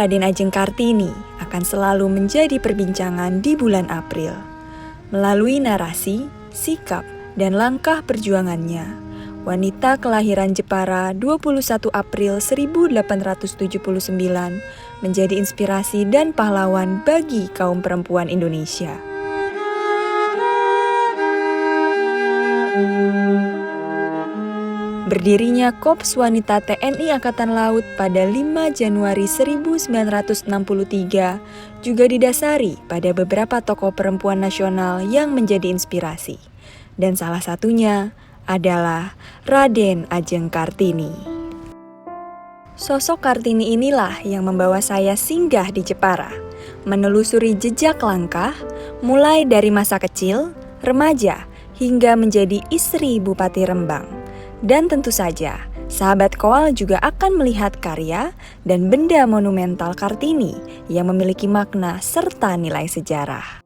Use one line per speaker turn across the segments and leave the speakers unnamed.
Raden Ajeng Kartini akan selalu menjadi perbincangan di bulan April. Melalui narasi, sikap, dan langkah perjuangannya, wanita kelahiran Jepara 21 April 1879 menjadi inspirasi dan pahlawan bagi kaum perempuan Indonesia. Berdirinya Korps Wanita TNI Angkatan Laut pada 5 Januari 1963 juga didasari pada beberapa tokoh perempuan nasional yang menjadi inspirasi. Dan salah satunya adalah Raden Ajeng Kartini. Sosok Kartini inilah yang membawa saya singgah di Jepara, menelusuri jejak langkah, mulai dari masa kecil, remaja, hingga menjadi istri Bupati Rembang. Dan tentu saja, sahabat Koal juga akan melihat karya dan benda monumental Kartini yang memiliki makna serta nilai sejarah.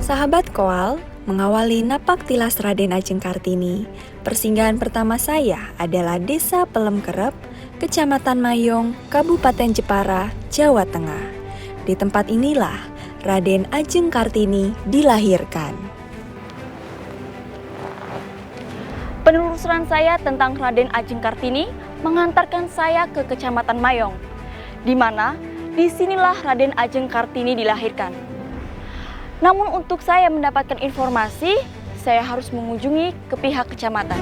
Sahabat Koal, mengawali napak tilas Raden Ajeng Kartini, persinggahan pertama saya adalah Desa Pelemkerep, Kecamatan Mayong, Kabupaten Jepara, Jawa Tengah. Di tempat inilah Raden Ajeng Kartini dilahirkan.
Penelusuran saya tentang Raden Ajeng Kartini mengantarkan saya ke Kecamatan Mayong, di mana disinilah Raden Ajeng Kartini dilahirkan. Namun untuk saya mendapatkan informasi, saya harus mengunjungi ke pihak kecamatan.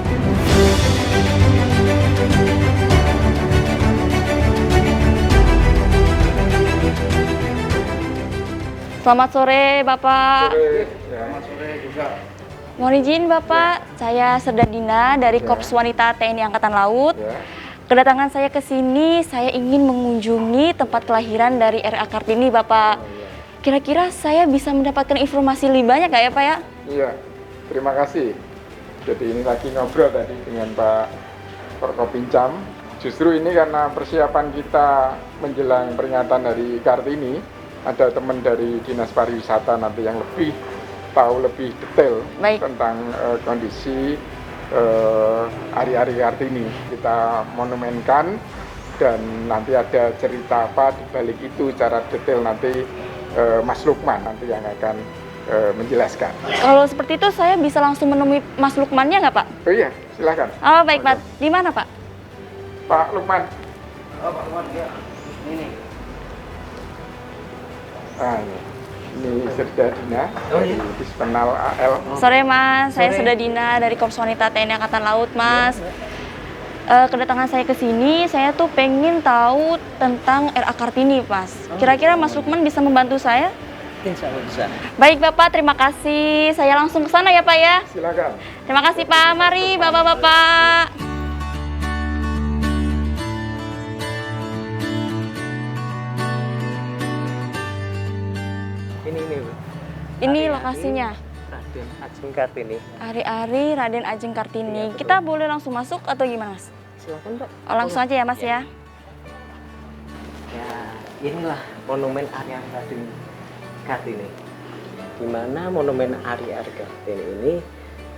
Selamat sore, Bapak.
Selamat sore juga.
Mohon izin, Bapak, saya Serdadina dari Korps Wanita TNI Angkatan Laut. Kedatangan saya ke sini, saya ingin mengunjungi tempat kelahiran dari R.A. Kartini, Bapak. Kira-kira saya bisa mendapatkan informasi lebih banyak nggak ya, Pak ya?
Iya, terima kasih. Jadi ini lagi ngobrol tadi dengan Pak Forkopincam. Justru ini karena persiapan kita menjelang peringatan Hari Kartini, ada teman dari Dinas Pariwisata nanti yang lebih tahu lebih detail tentang kondisi Hari Kartini. Kita monumenkan dan nanti ada cerita apa di balik itu, cara detail nanti Mas Lukman nanti yang akan menjelaskan.
Kalau seperti itu saya bisa langsung menemui Mas Lukmannya nggak, Pak?
Oh iya, silakan.
Oh baik, Pak. Di mana, Pak?
Pak Lukman.
Oh, Pak Lukman, ya. Ini.
Ah, ini Serdadina dari Dispenal AL.
Sore, Mas. Saya Serdadina dari Korps Wanita TNI Angkatan Laut, Mas. Kedatangan saya ke sini, saya tuh pengen tahu tentang R.A. Kartini, Mas. Kira-kira Mas Lukman bisa membantu saya?
Insya Allah bisa.
Baik, Bapak. Terima kasih. Saya langsung ke sana ya, Pak ya.
Silakan.
Terima kasih, Pak. Mari, Bapak-bapak.
Ini Bu.
Ini lokasinya.
Raden Ajeng Kartini.
Ari-ari Raden Ajeng Kartini.
Iya, betul.
Kita boleh langsung masuk atau gimana, Mas?
Silakan, Pak.
Oh, langsung aja ya, Mas ya.
Ya, inilah monumen Ari Raden Kartini. Di mana monumen Ari Kartini ini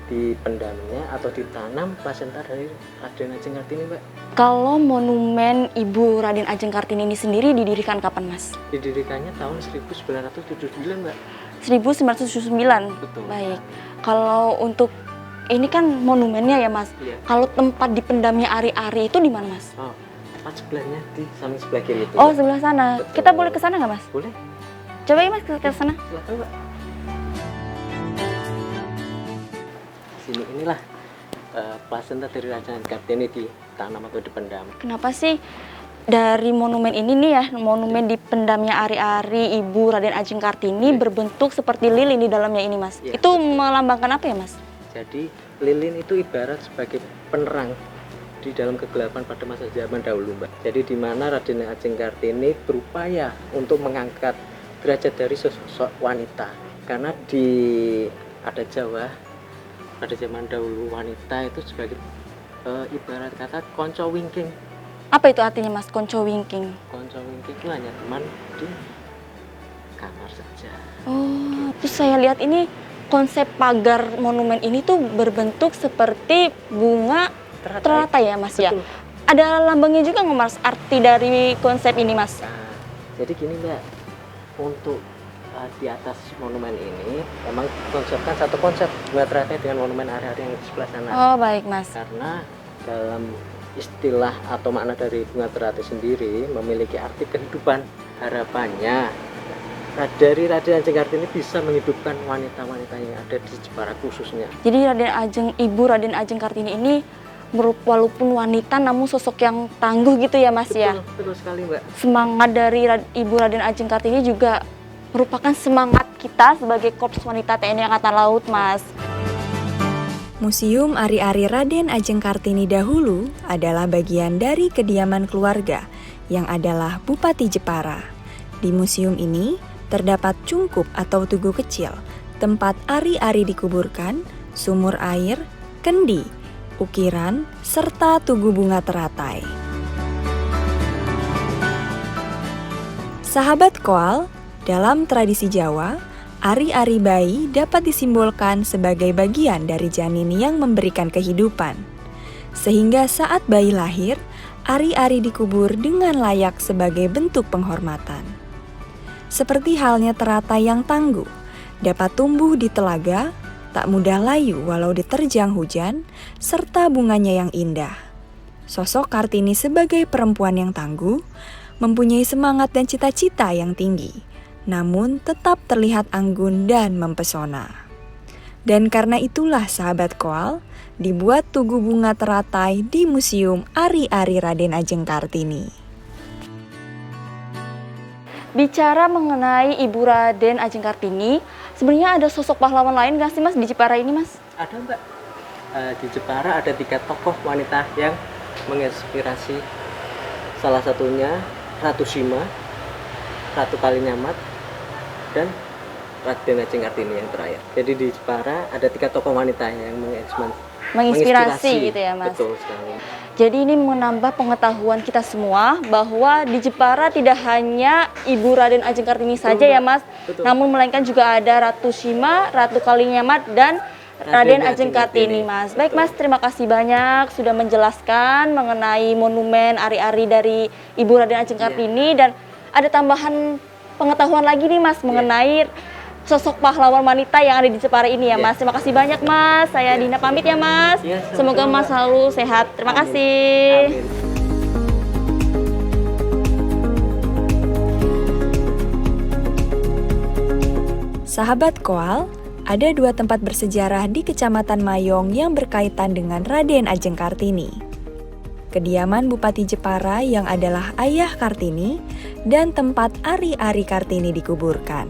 dipendamnya atau ditanam plasenta dari Raden Ajeng Kartini, Pak.
Kalau monumen Ibu Raden Ajeng Kartini ini sendiri didirikan kapan, Mas?
Didirikannya tahun 1979, Mbak.
1979.
Betul.
Baik. Kalau untuk ini kan monumennya ya, Mas.
Iya.
Kalau tempat dipendamnya ari-ari itu di mana, Mas?
Oh, tepat sebelahnya di samping sebelah kiri itu.
Oh,
Mbak.
sebelah sana.
Betul.
Kita boleh ke sana nggak, Mas?
Boleh.
Coba ya, Mas, ke sana.
Silakan, Mbak. sini inilah plasenta dari Raden Kartini ditanam atau dipendam.
Kenapa sih dari monumen ini nih ya, monumen dipendamnya ari-ari Ibu Raden Ajeng Kartini berbentuk seperti lilin di dalamnya ini, Mas?
Ya,
Itu
betul.
melambangkan apa ya, Mas?
Jadi lilin itu ibarat sebagai penerang di dalam kegelapan pada masa zaman dahulu, Mbak. Jadi di mana Raden Ajeng Kartini berupaya untuk mengangkat derajat dari sosok wanita. Karena ada Jawa pada zaman dahulu wanita itu sebagai ibarat kata konco wingking.
Apa itu artinya, Mas, konco wingking?
Konco wingking itu hanya teman di kamar saja.
Oh, terus saya lihat ini konsep pagar monumen ini tuh berbentuk seperti bunga teratai ya, Mas ya?
Betul.
Ada lambangnya juga nggak, Mas, arti dari konsep ini, Mas?
Nah, jadi gini, Mbak, untuk di atas monumen ini memang konsepkan satu konsep bunga teratai dengan monumen ari-ari yang di sebelah sana.
Oh, baik, Mas.
Karena dalam istilah atau makna dari bunga teratai sendiri memiliki arti kehidupan. Harapannya dari Raden Ajeng Kartini bisa menghidupkan wanita-wanita yang ada di Jepara khususnya.
Jadi Ibu Raden Ajeng Kartini ini walaupun wanita namun sosok yang tangguh gitu ya, Mas ya?
Betul sekali, Mbak.
Semangat dari Ibu Raden Ajeng Kartini juga merupakan semangat kita sebagai Korps Wanita TNI Angkatan Laut, Mas.
Museum Ari-ari Raden Ajeng Kartini dahulu adalah bagian dari kediaman keluarga yang adalah Bupati Jepara. Di museum ini terdapat cungkup atau tugu kecil, tempat ari-ari dikuburkan, sumur air, kendi, ukiran, serta tugu bunga teratai. Sahabat Koal, dalam tradisi Jawa, ari-ari bayi dapat disimbolkan sebagai bagian dari janin yang memberikan kehidupan. Sehingga saat bayi lahir, ari-ari dikubur dengan layak sebagai bentuk penghormatan. Seperti halnya teratai yang tangguh, dapat tumbuh di telaga, tak mudah layu walau diterjang hujan, serta bunganya yang indah. Sosok Kartini sebagai perempuan yang tangguh, mempunyai semangat dan cita-cita yang tinggi, namun tetap terlihat anggun dan mempesona. Dan karena itulah sahabat Koal, dibuat tugu bunga teratai di Museum Ari-ari Raden Ajeng Kartini.
Bicara mengenai Ibu Raden Ajeng Kartini, sebenarnya ada sosok pahlawan lain nggak sih, Mas, di Jepara ini, Mas?
Ada, Mbak. Di Jepara ada 3 tokoh wanita yang menginspirasi. Salah satunya Ratu Sima, Ratu Kalinyamat, dan Raden Ajeng Kartini yang terakhir. Jadi di Jepara ada 3 tokoh wanita yang
Menginspirasi gitu ya, Mas?
Betul sekali.
Jadi ini menambah pengetahuan kita semua bahwa di Jepara tidak hanya Ibu Raden Ajeng Kartini saja ya, Mas,
Betul.
namun melainkan juga ada Ratu Sima, Ratu Kalinyamat, dan Raden Ajeng Kartini, Mas. Baik, Mas, terima kasih banyak sudah menjelaskan mengenai monumen ari-ari dari Ibu Raden Ajeng Kartini, dan ada tambahan pengetahuan lagi nih, Mas, mengenai sosok pahlawan wanita yang ada di Jepara ini ya, Mas. Terima kasih banyak, Mas. Saya Dina pamit ya, Mas. Semoga Mas selalu sehat. Terima kasih.
Amin.
Sahabat Koal, ada 2 tempat bersejarah di Kecamatan Mayong yang berkaitan dengan Raden Ajeng Kartini. Kediaman Bupati Jepara yang adalah ayah Kartini, dan tempat ari-ari Kartini dikuburkan.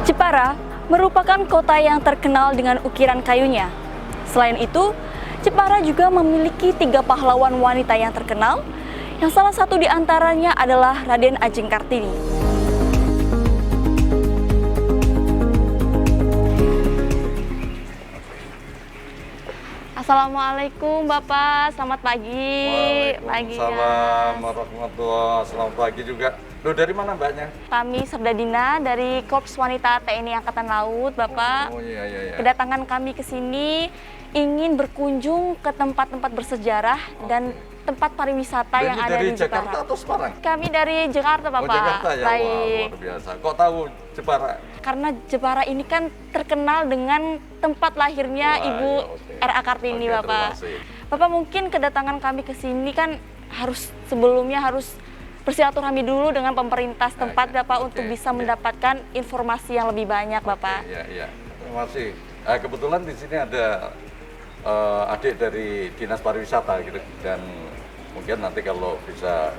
Jepara merupakan kota yang terkenal dengan ukiran kayunya. Selain itu, Jepara juga memiliki 3 pahlawan wanita yang terkenal, yang salah satu di antaranya adalah Raden Ajeng Kartini. Assalamualaikum Bapak, selamat pagi.
Waalaikumsalam warahmatullahi wabarakatuh. Selamat pagi juga. Loh, dari mana Mbaknya?
Kami Serda Dina dari Korps Wanita TNI Angkatan Laut, Bapak.
Oh iya.
Kedatangan kami ke sini ingin berkunjung ke tempat-tempat bersejarah dan tempat pariwisata yang ada
Dari
di
Jakarta
Jepara.
atau Semarang?
Kami dari Jakarta, Bapak.
Oh, Jakarta ya. Wah,
Baik.
luar biasa. Kok tahu Jepara?
Karena Jepara ini kan terkenal dengan tempat lahirnya
Wah,
Ibu
iya, oke.
R.A. Kartini,
Oke,
Bapak.
terima kasih.
Bapak, mungkin kedatangan kami ke sini kan sebelumnya harus bersilaturahmi dulu dengan pemerintah setempat
Oke,
Bapak
oke,
untuk bisa
iya.
mendapatkan informasi yang lebih banyak Bapak.
Iya, iya. Terima kasih. Kebetulan di sini ada adik dari Dinas Pariwisata gitu, dan mungkin nanti kalau bisa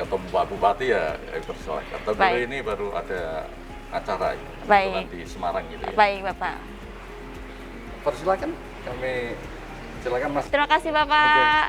ketemu Pak Bupati ya bersilakan. Tapi
Baik.
ini baru ada acara ya,
Baik.
kebetulan di Semarang gitu ya.
Baik Bapak.
Persilakan, silakan Mas.
Terima kasih Bapak.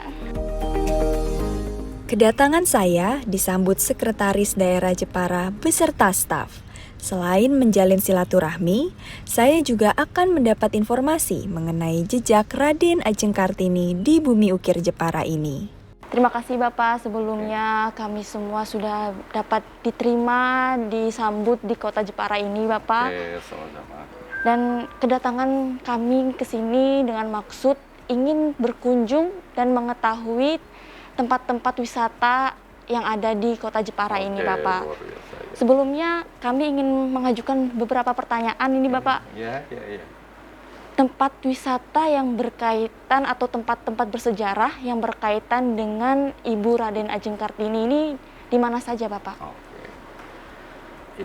Kedatangan saya disambut Sekretaris Daerah Jepara beserta staf. Selain menjalin silaturahmi, saya juga akan mendapat informasi mengenai jejak Raden Ajeng Kartini di bumi ukir Jepara ini.
Terima kasih Bapak, sebelumnya kami semua sudah dapat diterima, disambut di kota Jepara ini Bapak.
Oke, sama-sama.
Dan kedatangan kami ke sini dengan maksud ingin berkunjung dan mengetahui tempat-tempat wisata yang ada di kota Jepara ini
Oke,
Bapak.
luar biasa, ya.
Sebelumnya kami ingin mengajukan beberapa pertanyaan ini Bapak.
Iya, iya, iya.
Tempat wisata yang berkaitan atau tempat-tempat bersejarah yang berkaitan dengan Ibu Raden Ajeng Kartini ini di mana saja Bapak?
Oke.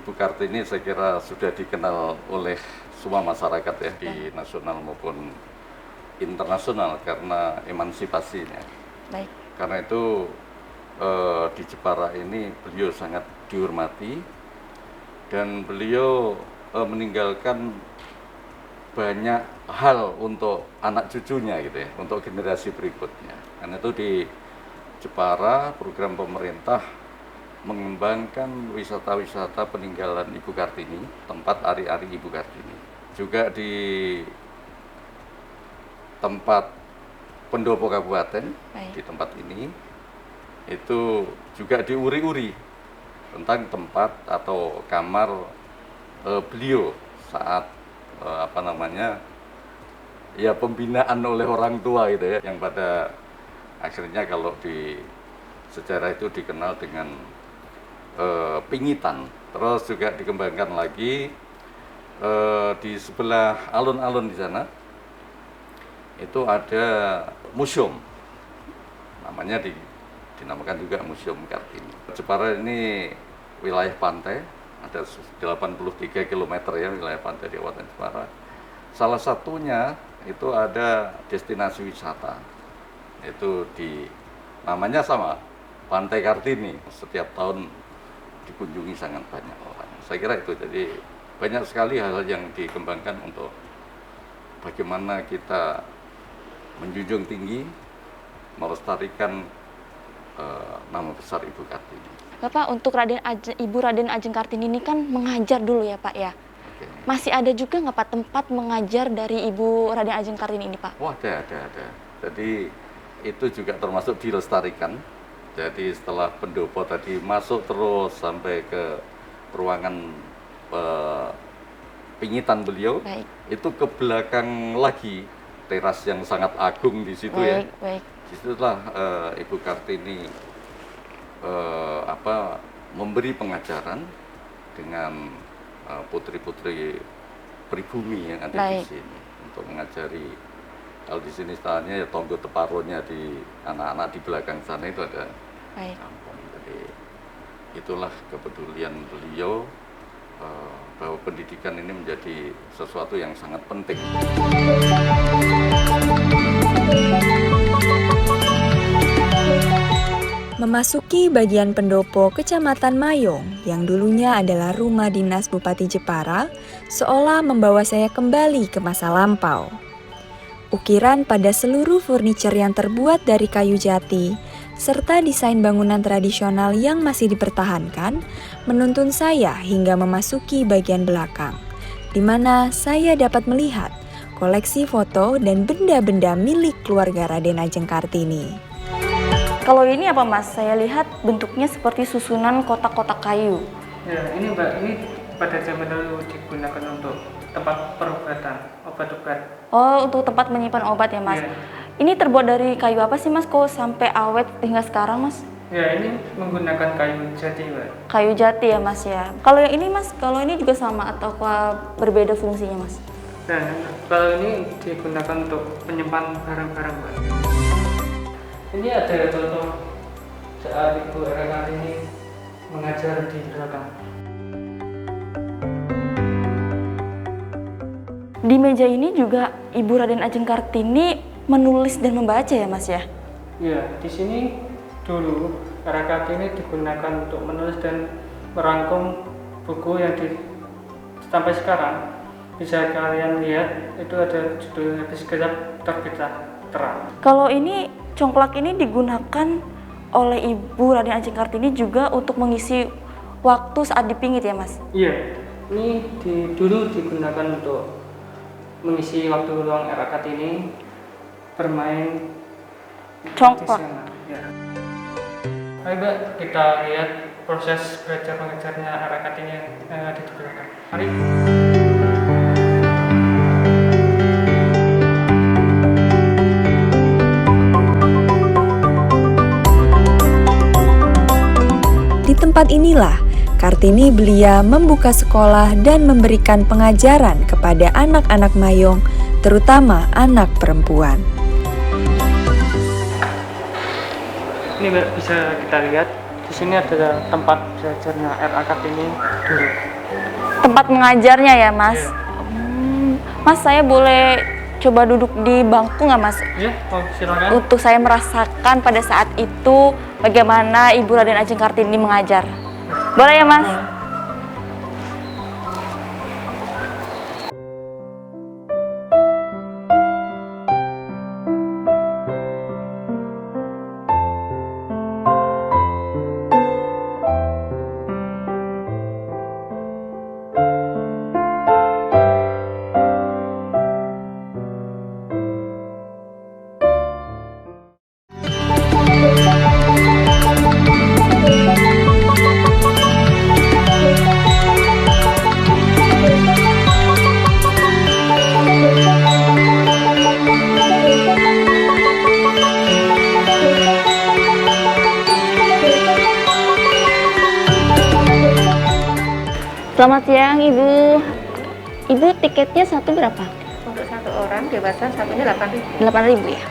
Ibu Kartini saya kira sudah dikenal oleh semua masyarakat ya, di nasional maupun internasional karena emansipasinya.
Baik.
Karena itu di Jepara ini beliau sangat dihormati dan beliau meninggalkan banyak hal untuk anak cucunya gitu ya, untuk generasi berikutnya. Karena itu di Jepara program pemerintah mengembangkan wisata-wisata peninggalan Ibu Kartini, tempat ari-ari Ibu Kartini. Juga di tempat pendopo kabupaten,
Baik.
di tempat ini itu juga diuri-uri tentang tempat atau kamar beliau saat ya pembinaan oleh orang tua gitu ya, yang pada akhirnya kalau di sejarah itu dikenal dengan pingitan. Terus juga dikembangkan lagi di sebelah alun-alun di sana itu ada museum, namanya dinamakan juga Museum Kartini. Jepara ini wilayah pantai, ada 83 km ya wilayah pantai di Kabupaten Jepara. Salah satunya itu ada destinasi wisata, itu namanya sama, Pantai Kartini. Setiap tahun dikunjungi sangat banyak orang. Saya kira itu, jadi banyak sekali hal yang dikembangkan untuk bagaimana kita menjunjung tinggi, melestarikan nama besar Ibu Kartini.
Bapak, untuk Ibu Raden Ajeng Kartini ini kan mengajar dulu ya Pak ya?
Oke.
Masih ada juga nggak Pak tempat mengajar dari Ibu Raden Ajeng Kartini ini Pak?
Wah, ada. Jadi itu juga termasuk dilestarikan. Jadi setelah pendopo tadi masuk terus sampai ke ruangan pingitan beliau,
Baik.
itu ke belakang lagi teras yang sangat agung di situ ya.
Baik.
Disitulah Ibu Kartini memberi pengajaran dengan putri-putri pribumi yang ada
Baik.
di sini untuk mengajari. Kalau di sini istilahnya ya tonggo teparonya di anak-anak di belakang sana itu ada
Baik.
kampung. Jadi itulah kepedulian beliau bahwa pendidikan ini menjadi sesuatu yang sangat penting.
Memasuki bagian pendopo Kecamatan Mayong yang dulunya adalah rumah dinas Bupati Jepara, seolah membawa saya kembali ke masa lampau. Ukiran pada seluruh furniture yang terbuat dari kayu jati, serta desain bangunan tradisional yang masih dipertahankan, menuntun saya hingga memasuki bagian belakang, di mana saya dapat melihat koleksi foto dan benda-benda milik keluarga Raden Ajeng Kartini.
Kalau ini apa Mas? Saya lihat bentuknya seperti susunan kotak-kotak kayu.
Ya, ini Mbak, ini pada zaman dulu digunakan untuk tempat perobatan, obat-obat.
Oh, untuk tempat menyimpan obat ya Mas?
Iya.
Ini terbuat dari kayu apa sih Mas? Kok sampai awet hingga sekarang Mas?
Ya, ini menggunakan kayu jati Mbak.
Kayu jati ya Mas ya. Kalau yang ini Mas, kalau ini juga sama atau berbeda fungsinya Mas?
Nah, kalau ini digunakan untuk menyimpan barang-barang Mbak. Ini ada contoh saat Ibu Kartini mengajar di belakang.
Di meja ini juga Ibu Raden Ajeng Kartini menulis dan membaca ya Mas ya?
Iya, di sini dulu era Kartini digunakan untuk menulis dan merangkum buku yang sampai sekarang bisa kalian lihat itu ada judulnya Sekejap Terbitlah Terang.
Kalau ini congklak ini digunakan oleh Ibu Raden Ajeng Kartini juga untuk mengisi waktu saat dipingit ya Mas?
Iya, ini dulu digunakan untuk mengisi waktu luang era Kartini bermain
Congklak.
Ya. Ayo Mbak, kita lihat proses belajar mengajarnya era Kartini yang ada di belakang. Mari.
Di tempat inilah Kartini Belia membuka sekolah dan memberikan pengajaran kepada anak-anak Mayong, terutama anak perempuan.
Ini Mbak, bisa kita lihat di sini ada tempat belajarnya RA Kartini dulu.
Tempat mengajarnya ya Mas? Mas, saya boleh coba duduk di bangku nggak Mas?
Ya, silakan.
Untuk saya merasakan pada saat itu bagaimana Ibu Raden Ajeng Kartini mengajar. Boleh ya Mas? Selamat siang Ibu. Ibu tiketnya satu berapa?
Untuk satu orang dewasa satunya 8.000.
8.000 ya.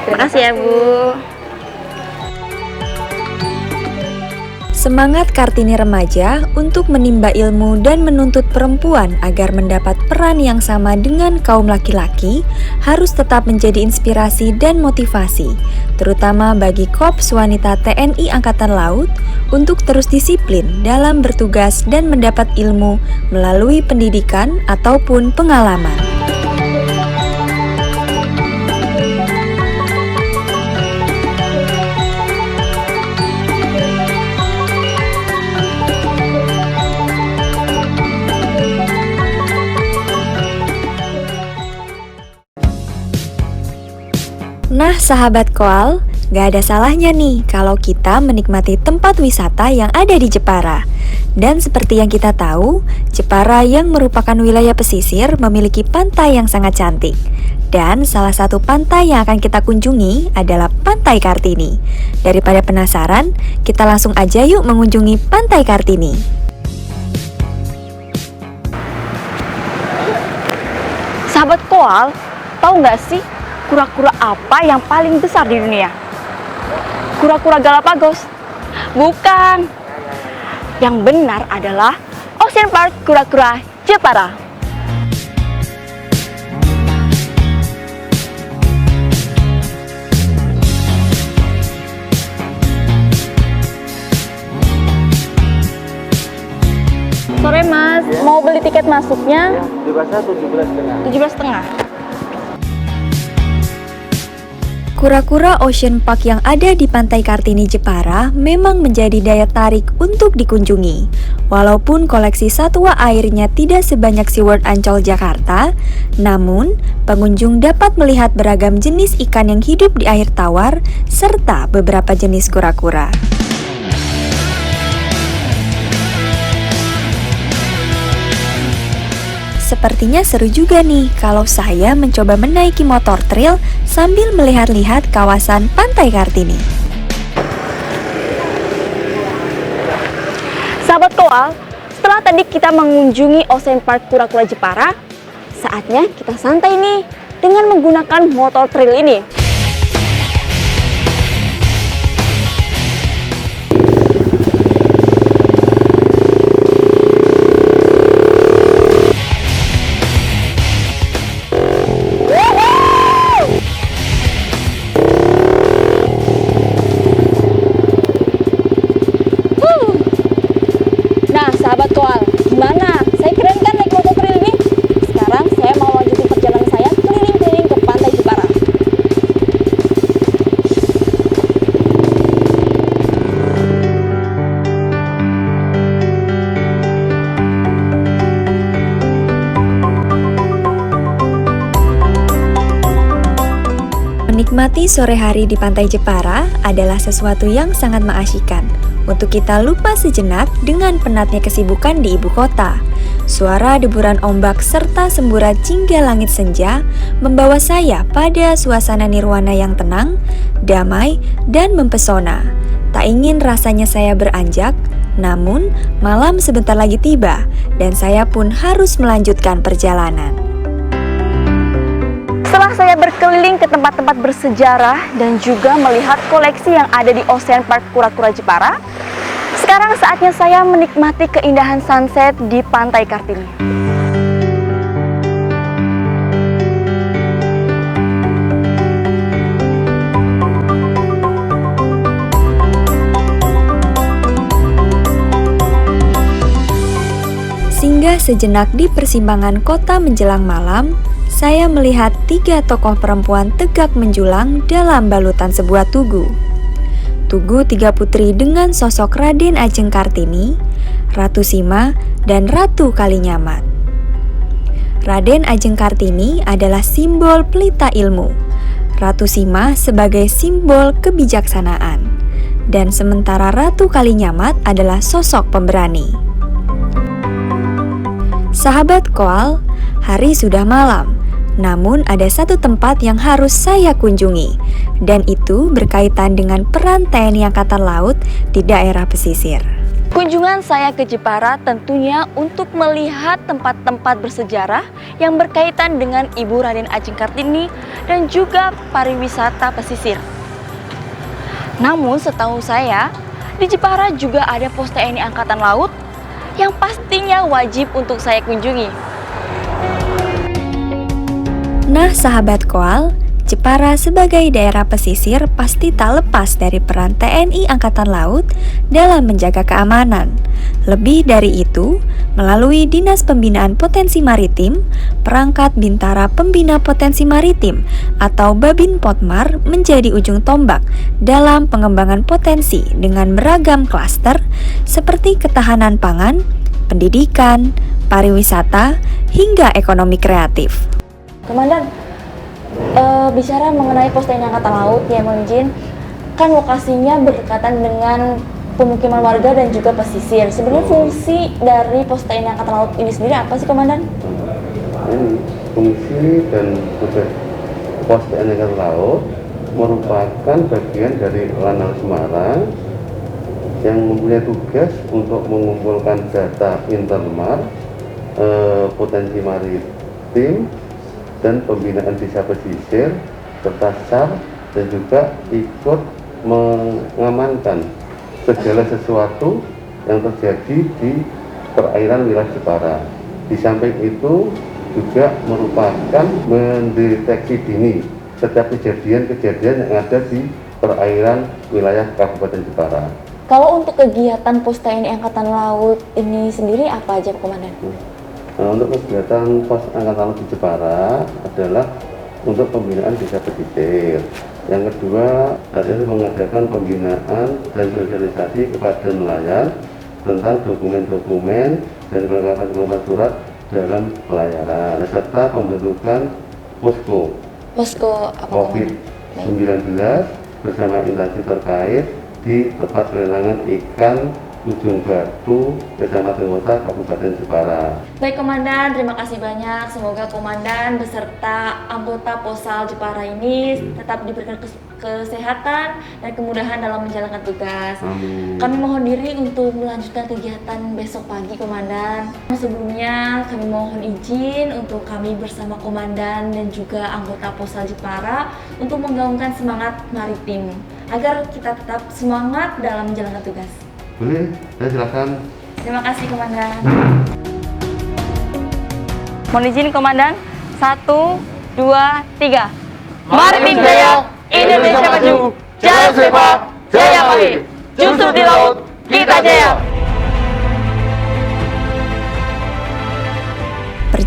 Terima kasih ya Bu.
Semangat Kartini remaja untuk menimba ilmu dan menuntut perempuan agar mendapat peran yang sama dengan kaum laki-laki harus tetap menjadi inspirasi dan motivasi, terutama bagi Korps Wanita TNI Angkatan Laut untuk terus disiplin dalam bertugas dan mendapat ilmu melalui pendidikan ataupun pengalaman. Nah, sahabat Koal, gak ada salahnya nih kalau kita menikmati tempat wisata yang ada di Jepara. Dan seperti yang kita tahu, Jepara yang merupakan wilayah pesisir memiliki pantai yang sangat cantik. Dan salah satu pantai yang akan kita kunjungi adalah Pantai Kartini. Daripada penasaran, kita langsung aja yuk mengunjungi Pantai Kartini.
Sahabat Koal, tahu nggak sih kura-kura apa yang paling besar di dunia? Kura-kura Galapagos? Bukan. Yang benar adalah Ocean Park Kura-kura Jepara. Sore Mas, mau beli tiket masuknya?
Dewasa 17,5.
17,5.
Kura-kura Ocean Park yang ada di Pantai Kartini Jepara memang menjadi daya tarik untuk dikunjungi. Walaupun koleksi satwa airnya tidak sebanyak SeaWorld Ancol Jakarta, namun pengunjung dapat melihat beragam jenis ikan yang hidup di air tawar serta beberapa jenis kura-kura. Sepertinya seru juga nih kalau saya mencoba menaiki motor trail sambil melihat-lihat kawasan Pantai Kartini.
Sahabat Koal, setelah tadi kita mengunjungi Ocean Park Kura-kura Jepara, saatnya kita santai nih dengan menggunakan motor trail ini. Gimana? Saya keren kan naik motor trail ini? Sekarang saya mau lanjutin perjalanan saya keliling-keliling ke Pantai Jepara.
Menikmati sore hari di Pantai Jepara adalah sesuatu yang sangat mengasyikkan untuk kita lupa sejenak dengan penatnya kesibukan di ibu kota. Suara deburan ombak serta semburat jingga langit senja membawa saya pada suasana nirwana yang tenang, damai, dan mempesona. Tak ingin rasanya saya beranjak, namun malam sebentar lagi tiba dan saya pun harus melanjutkan perjalanan.
Setelah saya berkeliling ke tempat-tempat bersejarah dan juga melihat koleksi yang ada di Ocean Park Kura-Kura Jepara, sekarang saatnya saya menikmati keindahan sunset di Pantai Kartini.
Singgah sejenak di persimpangan kota menjelang malam, saya melihat 3 tokoh perempuan tegak menjulang dalam balutan sebuah tugu. Tugu 3 putri dengan sosok Raden Ajeng Kartini, Ratu Sima, dan Ratu Kalinyamat. Raden Ajeng Kartini adalah simbol pelita ilmu, Ratu Sima sebagai simbol kebijaksanaan, dan sementara Ratu Kalinyamat adalah sosok pemberani. Sahabat Koal, hari sudah malam. Namun ada satu tempat yang harus saya kunjungi, dan itu berkaitan dengan peran TNI Angkatan Laut di daerah pesisir.
Kunjungan saya ke Jepara tentunya untuk melihat tempat-tempat bersejarah yang berkaitan dengan Ibu Raden Ajeng Kartini dan juga pariwisata pesisir. Namun setahu saya, di Jepara juga ada pos TNI Angkatan Laut yang pastinya wajib untuk saya kunjungi.
Nah sahabat Koal, Jepara sebagai daerah pesisir pasti tak lepas dari peran TNI Angkatan Laut dalam menjaga keamanan. Lebih dari itu, melalui Dinas Pembinaan Potensi Maritim, perangkat Bintara Pembina Potensi Maritim atau Babin Potmar menjadi ujung tombak dalam pengembangan potensi dengan beragam klaster seperti ketahanan pangan, pendidikan, pariwisata, hingga ekonomi kreatif.
Komandan, bicara mengenai pos TNI Angkatan Laut ya Monjin, kan lokasinya berdekatan dengan pemukiman warga dan juga pesisir. Sebenarnya fungsi dari pos TNI Angkatan Laut ini sendiri apa sih Komandan?
Fungsi dan tugas pos TNI Angkatan Laut merupakan bagian dari Lanal Semarang yang mempunyai tugas untuk mengumpulkan data intermar, potensi maritim, dan pembinaan desa pesisir serta SAR, dan juga ikut mengamankan segala sesuatu yang terjadi di perairan wilayah Jepara. Di samping itu juga merupakan mendeteksi dini setiap kejadian-kejadian yang ada di perairan wilayah Kabupaten Jepara.
Kalau untuk kegiatan pos TNI Angkatan Laut ini sendiri apa aja Komandan?
Nah, untuk kegiatan pos Angkatan Laut di Jepara adalah untuk pembinaan desa pesisir. Yang kedua adalah mengadakan pembinaan dan sosialisasi kepada nelayan tentang dokumen-dokumen dan kelengkapan surat dalam pelayaran, serta pembentukan posko COVID-19 bersama instansi terkait di tempat pelelangan ikan Ujung Batu, Kecamatan Kota, Kabupaten Jepara.
Baik Komandan, terima kasih banyak. Semoga Komandan beserta anggota Posal Jepara ini tetap diberikan kesehatan dan kemudahan dalam menjalankan tugas.
Amin.
Kami mohon diri untuk melanjutkan kegiatan besok pagi Komandan. Sebelumnya kami mohon izin untuk kami bersama Komandan dan juga anggota Posal Jepara untuk menggaungkan semangat maritim agar kita tetap semangat dalam menjalankan tugas.
Boleh, saya silakan.
Terima kasih Komandan. Mohon izin Komandan. 1, 2, 3. Maritim Jaya, Indonesia maju. Jaya Sepak, Jaya Bali. Justru di laut kita jaya.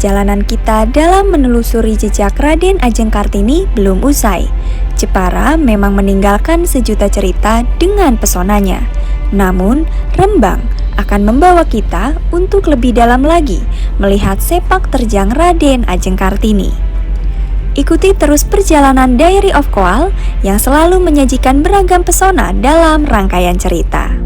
perjalanan kita dalam menelusuri jejak Raden Ajeng Kartini belum usai. Jepara memang meninggalkan sejuta cerita dengan pesonanya. Namun, Rembang akan membawa kita untuk lebih dalam lagi melihat sepak terjang Raden Ajeng Kartini. Ikuti terus perjalanan Diary of Koal yang selalu menyajikan beragam pesona dalam rangkaian cerita.